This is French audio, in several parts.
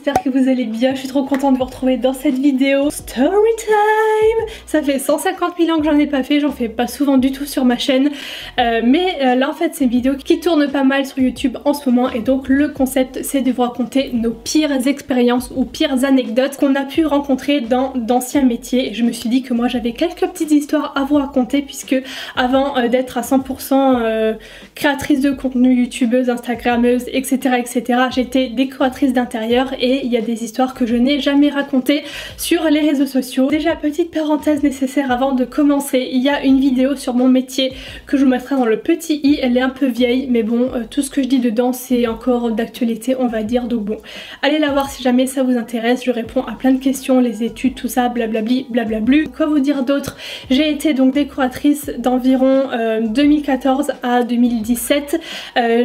j'espère que vous allez bien. Je suis trop contente de vous retrouver dans cette vidéo. Story time. Ça fait 150 000 ans que j'en ai pas fait, j'en fais pas souvent du tout sur ma chaîne. Mais là en fait c'est une vidéo qui tourne pas mal sur YouTube en ce moment. Et donc le concept c'est de vous raconter nos pires expériences ou pires anecdotes qu'on a pu rencontrer dans d'anciens métiers. Et je me suis dit que moi j'avais quelques petites histoires à vous raconter, puisque avant d'être à 100% créatrice de contenu, youtubeuse, instagrammeuse, etc. j'étais décoratrice d'intérieur et il y a des histoires que je n'ai jamais racontées sur les réseaux sociaux. Déjà, petite parenthèse nécessaire avant de commencer, il y a une vidéo sur mon métier que je vous mettrai dans le petit i, elle est un peu vieille mais bon, tout ce que je dis dedans c'est encore d'actualité on va dire, donc bon, allez la voir si jamais ça vous intéresse, je réponds à plein de questions, les études, tout ça, blablabli, blablablu. Quoi vous dire d'autre? J'ai été donc décoratrice d'environ 2014 à 2017,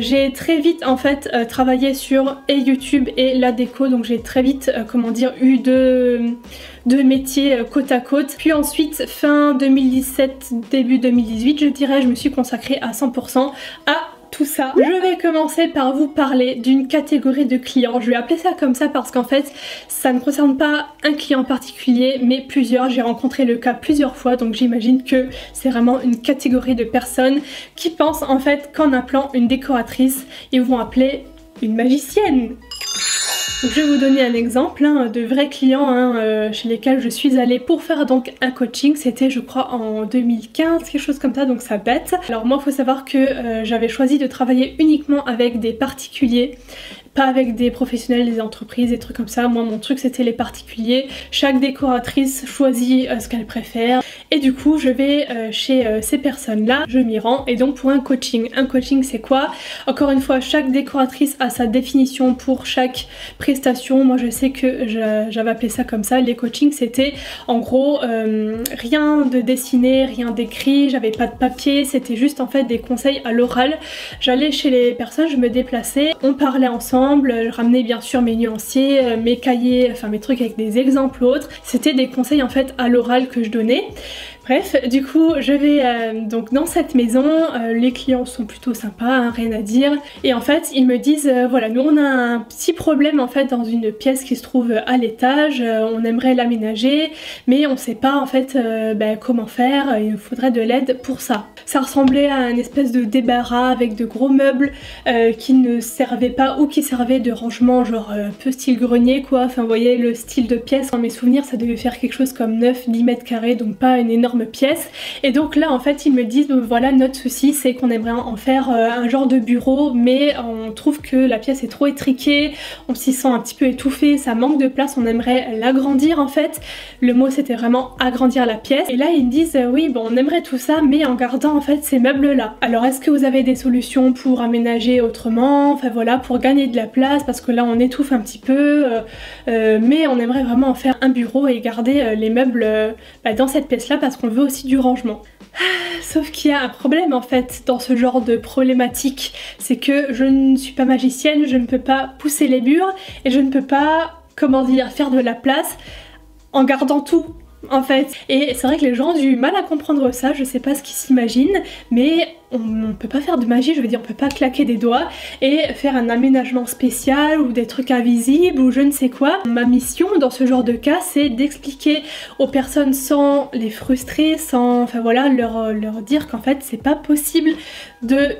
j'ai très vite en fait travaillé sur YouTube et la déco, donc j'ai très vite comment dire eu deux métiers côte à côte. Puis ensuite fin 2017 début 2018 je dirais, je me suis consacrée à 100% à tout ça. Je vais commencer par vous parler d'une catégorie de clients. Je vais appeler ça comme ça parce qu'en fait ça ne concerne pas un client particulier mais plusieurs. J'ai rencontré le cas plusieurs fois, donc j'imagine que c'est vraiment une catégorie de personnes qui pensent en fait qu'en appelant une décoratrice ils vont appeler une magicienne. Donc je vais vous donner un exemple de vrais clients chez lesquels je suis allée pour faire donc un coaching. C'était je crois en 2015, quelque chose comme ça, donc ça date. Alors moi il faut savoir que j'avais choisi de travailler uniquement avec des particuliers, pas avec des professionnels, des entreprises, des trucs comme ça. Moi mon truc c'était les particuliers. Chaque décoratrice choisit ce qu'elle préfère et du coup je vais chez ces personnes là, je m'y rends. Et donc pour un coaching c'est quoi? Encore une fois, chaque décoratrice a sa définition pour chaque prestation. Moi je sais que j'avais appelé ça comme ça. Les coachings c'était en gros rien de dessiné, rien d'écrit, j'avais pas de papier, c'était juste en fait des conseils à l'oral. J'allais chez les personnes, je me déplaçais, on parlait ensemble, je ramenais bien sûr mes nuanciers, mes cahiers, enfin mes trucs avec des exemples ou autres. C'était des conseils en fait à l'oral que je donnais. Bref, du coup je vais donc dans cette maison, les clients sont plutôt sympas, rien à dire, et en fait ils me disent voilà, nous on a un petit problème en fait dans une pièce qui se trouve à l'étage, on aimerait l'aménager mais on sait pas en fait comment faire, il nous faudrait de l'aide pour ça. Ça ressemblait à un espèce de débarras avec de gros meubles qui ne servaient pas ou qui servaient de rangement, genre un peu style grenier quoi, enfin vous voyez le style de pièce. Dans mes souvenirs ça devait faire quelque chose comme 9-10 mètres carrés, donc pas une énorme pièce. Et donc là en fait ils me disent voilà, notre souci c'est qu'on aimerait en faire un genre de bureau mais on trouve que la pièce est trop étriquée, on s'y sent un petit peu étouffé, ça manque de place, on aimerait l'agrandir en fait. Le mot c'était vraiment agrandir la pièce. Et là ils me disent oui bon on aimerait tout ça mais en gardant en fait ces meubles là. Alors est-ce que vous avez des solutions pour aménager autrement, enfin voilà, pour gagner de la place parce que là on étouffe un petit peu mais on aimerait vraiment en faire un bureau et garder les meubles dans cette pièce là parce qu'on veut aussi du rangement. Sauf qu'il y a un problème en fait dans ce genre de problématique, c'est que je ne suis pas magicienne, je ne peux pas pousser les murs et je ne peux pas, comment dire, faire de la place en gardant tout en fait. Et c'est vrai que les gens ont du mal à comprendre ça, je sais pas ce qu'ils s'imaginent, mais on peut pas faire de magie, je veux dire on peut pas claquer des doigts et faire un aménagement spécial ou des trucs invisibles ou je ne sais quoi. Ma mission dans ce genre de cas c'est d'expliquer aux personnes sans les frustrer, sans, enfin voilà, leur dire qu'en fait c'est pas possible de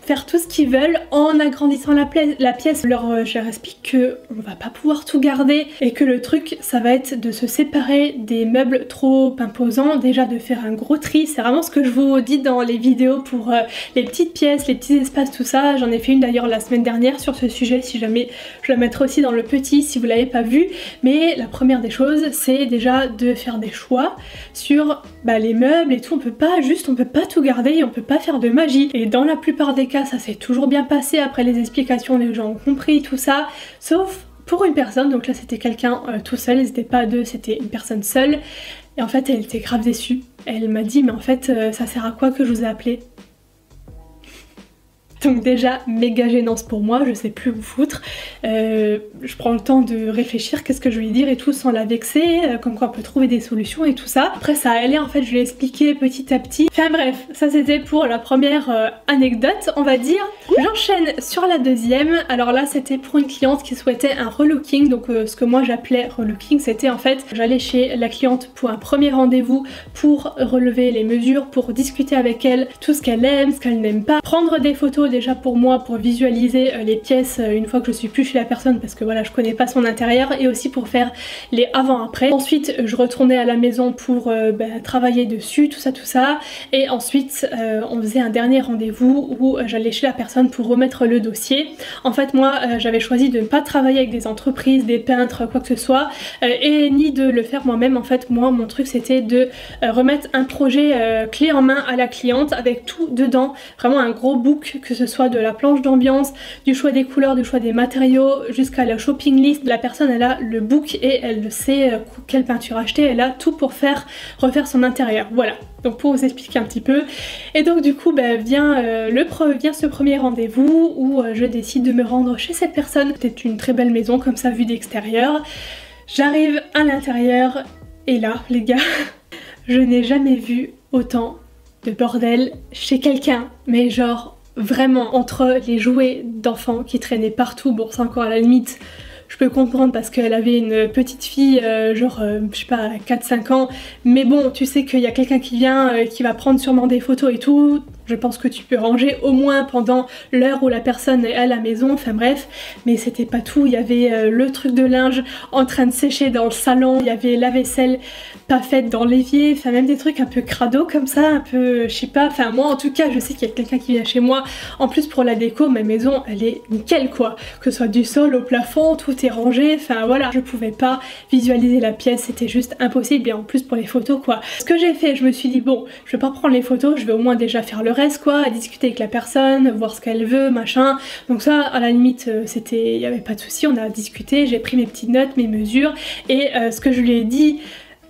faire tout ce qu'ils veulent en agrandissant la pièce. Je leur explique que on va pas pouvoir tout garder et que le truc ça va être de se séparer des meubles trop imposants, déjà de faire un gros tri. C'est vraiment ce que je vous dis dans les vidéos pour les petites pièces, les petits espaces, tout ça. J'en ai fait une d'ailleurs la semaine dernière sur ce sujet, si jamais je la mettrai aussi dans le petit si vous l'avez pas vu. Mais la première des choses c'est déjà de faire des choix sur les meubles et tout. On peut pas tout garder et on peut pas faire de magie. Et dans la plupart des cas ça s'est toujours bien passé, après les explications les gens ont compris tout ça, sauf pour une personne. Donc là c'était quelqu'un tout seul, ils étaient pas deux, c'était une personne seule et en fait elle était grave déçue. Elle m'a dit mais en fait ça sert à quoi que je vous ai appelé? Donc déjà méga gênance pour moi, je sais plus où foutre. Je prends le temps de réfléchir qu'est-ce que je vais lui dire et tout sans la vexer, comme quoi on peut trouver des solutions et tout ça. Après ça allait en fait, je lui ai expliqué petit à petit. Enfin bref, ça c'était pour la première anecdote on va dire. J'enchaîne sur la deuxième. Alors là c'était pour une cliente qui souhaitait un relooking. Donc ce que moi j'appelais relooking, c'était en fait j'allais chez la cliente pour un premier rendez-vous pour relever les mesures, pour discuter avec elle tout ce qu'elle aime, ce qu'elle n'aime pas, prendre des photos déjà pour moi pour visualiser les pièces une fois que je suis plus chez la personne parce que voilà je connais pas son intérieur, et aussi pour faire les avant-après. Ensuite je retournais à la maison pour travailler dessus, tout ça, et ensuite on faisait un dernier rendez-vous où j'allais chez la personne pour remettre le dossier. En fait moi j'avais choisi de ne pas travailler avec des entreprises, des peintres, quoi que ce soit, et ni de le faire moi-même. En fait moi mon truc c'était de remettre un projet clé en main à la cliente avec tout dedans, vraiment un gros book, que ce soit de la planche d'ambiance, du choix des couleurs, du choix des matériaux, jusqu'à la shopping list. La personne elle a le book et elle sait quelle peinture acheter, elle a tout pour refaire son intérieur, voilà. Donc pour vous expliquer un petit peu. Et donc du coup vient ce premier rendez-vous où je décide de me rendre chez cette personne. C'était une très belle maison comme ça vue d'extérieur. J'arrive à l'intérieur et là les gars, je n'ai jamais vu autant de bordel chez quelqu'un, mais genre vraiment entre les jouets d'enfants qui traînaient partout. Bon ça encore à la limite je peux comprendre parce qu'elle avait une petite fille je sais pas 4-5 ans, mais bon tu sais qu'il y a quelqu'un qui vient qui va prendre sûrement des photos et tout. Je pense que tu peux ranger au moins pendant l'heure où la personne est à la maison, enfin bref. Mais c'était pas tout, il y avait le truc de linge en train de sécher dans le salon, il y avait la vaisselle pas faite dans l'évier, enfin même des trucs un peu crado comme ça, un peu je sais pas, enfin moi en tout cas je sais qu'il y a quelqu'un qui vient chez moi. En plus pour la déco, ma maison elle est nickel quoi, que ce soit du sol au plafond, tout est rangé, enfin voilà. Je pouvais pas visualiser la pièce, c'était juste impossible, et en plus pour les photos quoi. Ce que j'ai fait, je me suis dit bon, je vais pas prendre les photos, je vais au moins déjà faire le reste quoi, à discuter avec la personne, voir ce qu'elle veut, machin. Donc ça à la limite il y avait pas de souci, on a discuté, j'ai pris mes petites notes, mes mesures, et ce que je lui ai dit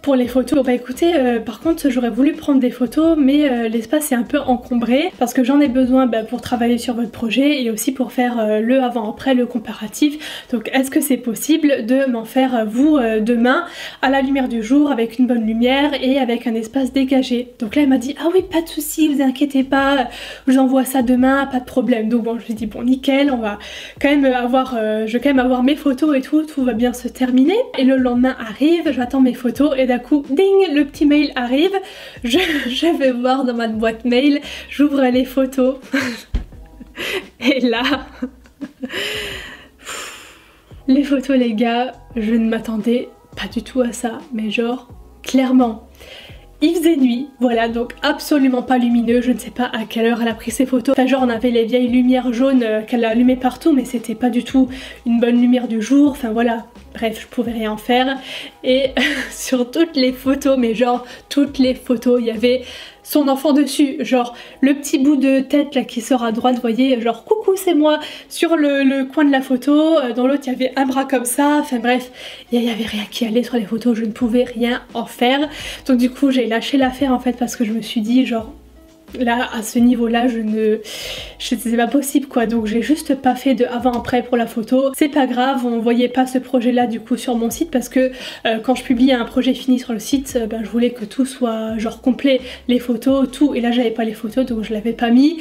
pour les photos, bah écoutez, par contre j'aurais voulu prendre des photos mais l'espace est un peu encombré parce que j'en ai besoin pour travailler sur votre projet et aussi pour faire le avant-après, le comparatif. Donc est-ce que c'est possible de m'en faire vous demain à la lumière du jour avec une bonne lumière et avec un espace dégagé? Donc là elle m'a dit ah oui pas de souci, vous inquiétez pas, je vous envoie ça demain, pas de problème. Donc bon je lui ai dit bon nickel, on va quand même avoir, je vais quand même avoir mes photos et tout va bien se terminer. Et le lendemain arrive, j'attends mes photos et d'un coup, ding, le petit mail arrive. Je vais voir dans ma boîte mail, j'ouvre les photos. Et là, les photos les gars, je ne m'attendais pas du tout à ça, mais genre, clairement. Il faisait nuit, voilà, donc absolument pas lumineux, je ne sais pas à quelle heure elle a pris ses photos. Enfin genre on avait les vieilles lumières jaunes qu'elle allumait partout, mais c'était pas du tout une bonne lumière du jour, enfin voilà. Bref, je pouvais rien faire. Et sur toutes les photos, mais genre toutes les photos, il y avait son enfant dessus, genre le petit bout de tête là qui sort à droite, vous voyez, genre coucou c'est moi sur le coin de la photo, dans l'autre il y avait un bras comme ça, enfin bref, il y avait rien qui allait sur les photos, je ne pouvais rien en faire. Donc du coup j'ai lâché l'affaire en fait parce que je me suis dit genre là à ce niveau là c'est pas possible quoi. Donc j'ai juste pas fait de avant-après pour la photo. C'est pas grave, on voyait pas ce projet là du coup sur mon site parce que quand je publie un projet fini sur le site, je voulais que tout soit genre complet, les photos, tout, et là j'avais pas les photos donc je l'avais pas mis.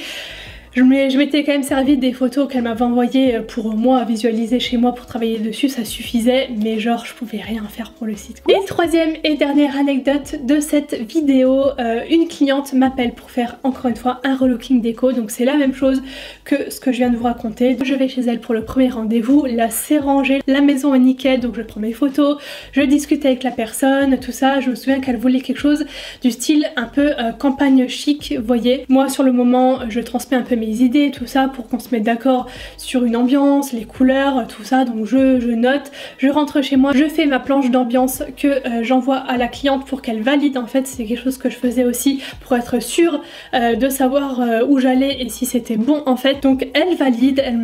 Je m'étais quand même servi des photos qu'elle m'avait envoyées pour moi visualiser chez moi pour travailler dessus, ça suffisait, mais genre je pouvais rien faire pour le site. Et troisième et dernière anecdote de cette vidéo, une cliente m'appelle pour faire encore une fois un relooking déco, donc c'est la même chose que ce que je viens de vous raconter. Je vais chez elle pour le premier rendez-vous, là c'est rangé, la maison est nickel, donc je prends mes photos, je discute avec la personne, tout ça. Je me souviens qu'elle voulait quelque chose du style un peu campagne chic, vous voyez. Moi sur le moment je transmets un peu mes idées, tout ça, pour qu'on se mette d'accord sur une ambiance, les couleurs, tout ça. Donc je note, je rentre chez moi, je fais ma planche d'ambiance que j'envoie à la cliente pour qu'elle valide. En fait c'est quelque chose que je faisais aussi pour être sûre de savoir où j'allais et si c'était bon en fait. Donc elle valide, elle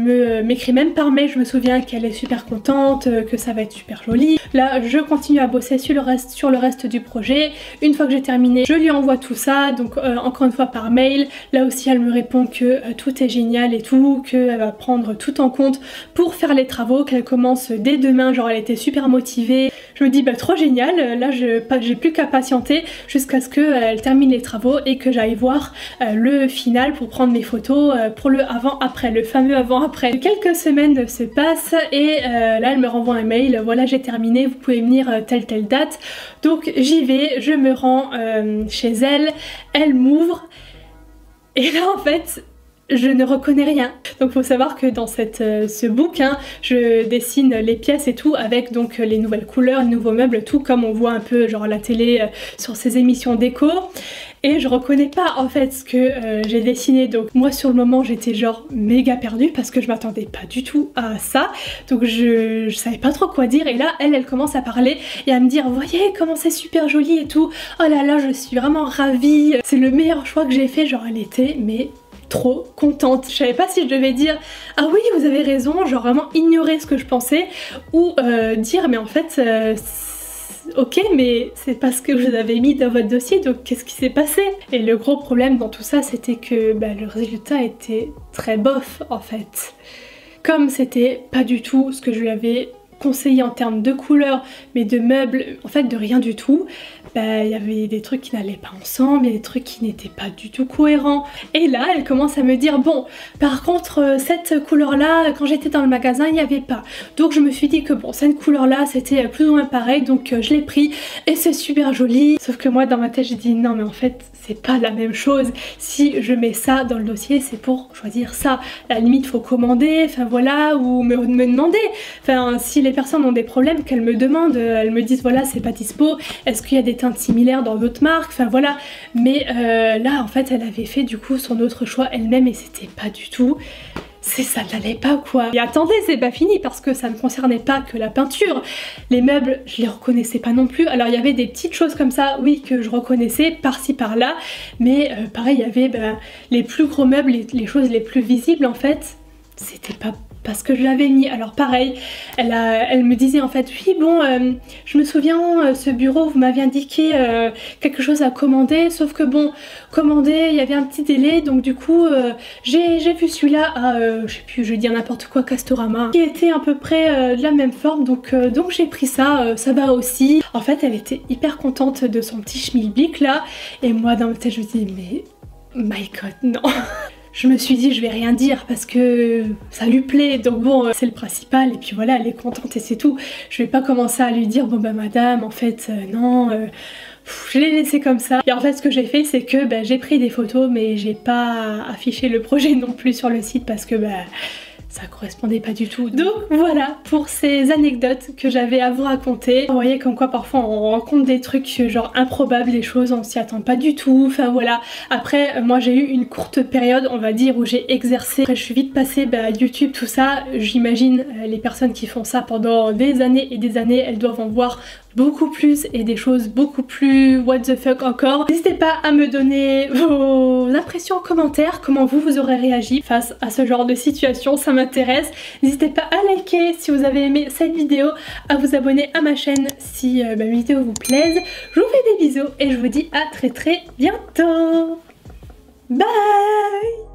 m'écrit même par mail, je me souviens qu'elle est super contente, que ça va être super joli. Là je continue à bosser sur le reste du projet. Une fois que j'ai terminé, je lui envoie tout ça, donc encore une fois par mail. Là aussi elle me répond que tout est génial et tout, qu'elle va prendre tout en compte pour faire les travaux, qu'elle commence dès demain, genre elle était super motivée. Je me dis bah trop génial, là j'ai plus qu'à patienter jusqu'à ce qu'elle termine les travaux et que j'aille voir le final pour prendre mes photos pour le avant-après, le fameux avant-après. Quelques semaines se passent et là elle me renvoie un mail, voilà j'ai terminé, vous pouvez venir telle date. Donc j'y vais, je me rends chez elle, elle m'ouvre et là en fait je ne reconnais rien. Donc faut savoir que dans ce bouquin, je dessine les pièces et tout avec donc les nouvelles couleurs, les nouveaux meubles, tout comme on voit un peu genre à la télé sur ces émissions déco. Et je reconnais pas en fait ce que j'ai dessiné. Donc moi sur le moment j'étais genre méga perdue parce que je m'attendais pas du tout à ça. Donc je savais pas trop quoi dire et là elle commence à parler et à me dire voyez comment c'est super joli et tout. Oh là là je suis vraiment ravie. C'est le meilleur choix que j'ai fait. Genre elle était mais trop contente. Je savais pas si je devais dire ah oui vous avez raison, genre vraiment ignorer ce que je pensais ou dire mais en fait ok mais c'est pas ce que vous avez mis dans votre dossier donc qu'est-ce qui s'est passé? Et le gros problème dans tout ça c'était que bah, le résultat était très bof en fait. Comme c'était pas du tout ce que je lui avais conseillé en termes de couleurs mais de meubles, en fait de rien du tout, bah, il y avait des trucs qui n'allaient pas ensemble, il y a des trucs qui n'étaient pas du tout cohérents. Et là elle commence à me dire bon par contre cette couleur là quand j'étais dans le magasin il n'y avait pas, donc je me suis dit que bon cette couleur là c'était plus ou moins pareil donc je l'ai pris et c'est super joli. Sauf que moi dans ma tête j'ai dit non mais en fait c'est pas la même chose, si je mets ça dans le dossier c'est pour choisir ça, à la limite faut commander, enfin voilà, ou me demander, enfin si les personnes ont des problèmes qu'elles me demandent, elles me disent voilà c'est pas dispo, est-ce qu'il y a des teintes similaires dans d'autres marques, enfin voilà. Mais là en fait elle avait fait du coup son autre choix elle-même et c'était pas du tout, ça n'allait pas quoi. Et attendez c'est pas fini parce que ça ne concernait pas que la peinture, les meubles je les reconnaissais pas non plus. Alors il y avait des petites choses comme ça oui que je reconnaissais par-ci par-là, mais pareil il y avait les plus gros meubles, les choses les plus visibles en fait c'était pas parce que je l'avais mis. Alors pareil, elle me disait en fait oui bon je me souviens ce bureau vous m'aviez indiqué quelque chose à commander, sauf que bon commander il y avait un petit délai donc du coup j'ai vu celui-là à je sais plus, je vais dire n'importe quoi, Castorama, qui était à peu près de la même forme donc j'ai pris ça, ça va aussi. En fait elle était hyper contente de son petit schmilblick là et moi dans ma tête je me dis mais my god non. Je me suis dit je vais rien dire parce que ça lui plaît donc bon c'est le principal et puis voilà elle est contente et c'est tout. Je vais pas commencer à lui dire bon bah madame en fait non je l'ai laissé comme ça. Et en fait ce que j'ai fait c'est que j'ai pris des photos mais j'ai pas affiché le projet non plus sur le site parce que ça correspondait pas du tout. Donc voilà pour ces anecdotes que j'avais à vous raconter. Vous voyez comme quoi parfois on rencontre des trucs genre improbables, des choses on s'y attend pas du tout, enfin voilà. Après moi j'ai eu une courte période on va dire où j'ai exercé. Après je suis vite passée à YouTube tout ça, j'imagine les personnes qui font ça pendant des années et des années elles doivent en voir beaucoup plus et des choses beaucoup plus what the fuck encore. N'hésitez pas à me donner vos impressions en commentaire, comment vous aurez réagi face à ce genre de situation, ça m'intéresse. N'hésitez pas à liker si vous avez aimé cette vidéo, à vous abonner à ma chaîne si mes vidéos vous plaisent. Je vous fais des bisous et je vous dis à très bientôt. Bye.